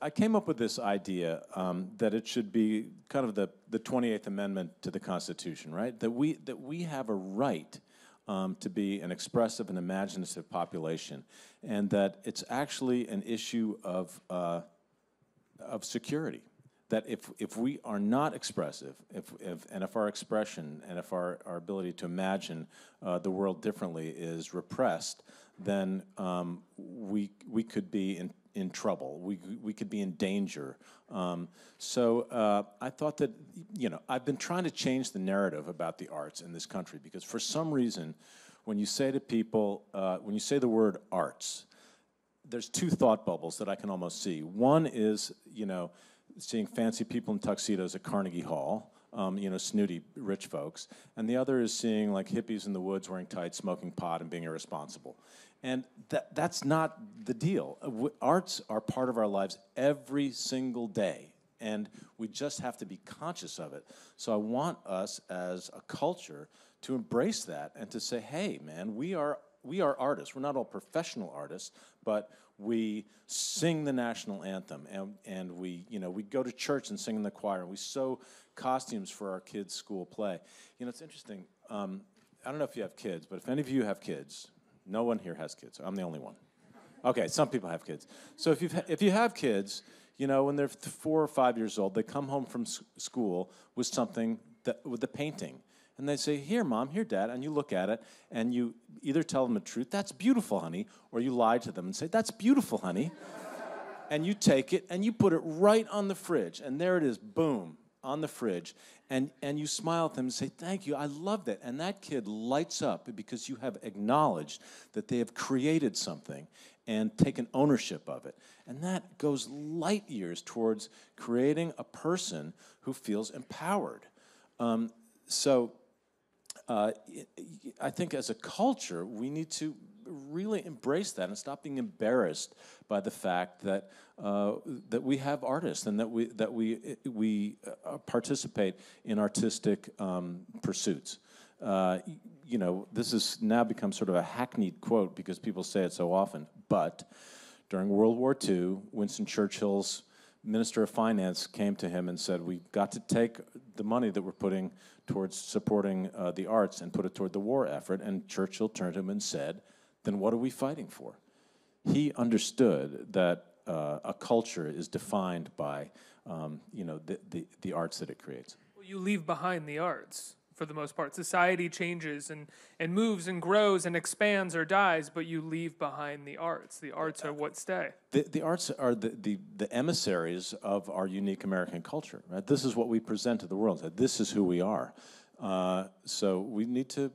I came up with this idea that it should be kind of the 28th Amendment to the Constitution, right? That we have a right to be an expressive and imaginative population, and that it's actually an issue of security. That if we are not expressive, if our expression and if our ability to imagine the world differently is repressed, then we could be in trouble. We could be in danger. So I thought that, I've been trying to change the narrative about the arts in this country, because for some reason, when you say to people, when you say the word arts, there's two thought bubbles that I can almost see. One is, seeing fancy people in tuxedos at Carnegie Hall, snooty rich folks, and the other is seeing like hippies in the woods wearing tights, smoking pot, and being irresponsible. And that's not the deal. Arts are part of our lives every single day, and we just have to be conscious of it. So I want us as a culture to embrace that and to say, hey, man, we are artists. We're not all professional artists, but we sing the national anthem, and we go to church and sing in the choir, and we sew costumes for our kids' school play. It's interesting. I don't know if you have kids, but if any of you have kids, no one here has kids. I'm the only one. Okay, some people have kids. So if you have kids, when they're 4 or 5 years old, they come home from school with something with the painting. And they say, here, Mom, here, Dad, and you look at it, and you either tell them the truth, that's beautiful, honey, or you lie to them and say, that's beautiful, honey. And you take it, and you put it right on the fridge, and there it is, boom, on the fridge, and you smile at them and say, thank you, I love that. And that kid lights up because you have acknowledged that they have created something and taken ownership of it. And that goes light years towards creating a person who feels empowered. I think as a culture, we need to really embrace that and stop being embarrassed by the fact that that we have artists and that we participate in artistic pursuits. This has now become sort of a hackneyed quote because people say it so often. But during World War II, Winston Churchill's Minister of Finance came to him and said, we've got to take the money that we're putting towards supporting the arts and put it toward the war effort. And Churchill turned to him and said, then what are we fighting for? He understood that a culture is defined by the arts that it creates. Well, you leave behind the arts. For the most part, society changes and moves and grows and expands or dies, but you leave behind the arts. The arts are what stay. The arts are the emissaries of our unique American culture. Right? This is what we present to the world. This is who we are. So we need to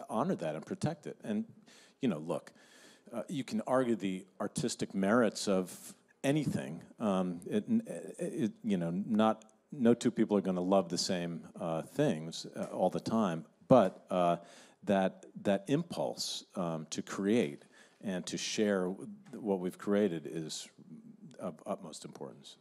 honor that and protect it. And look, you can argue the artistic merits of anything. No two people are going to love the same things all the time, but that impulse to create and to share what we've created is of utmost importance.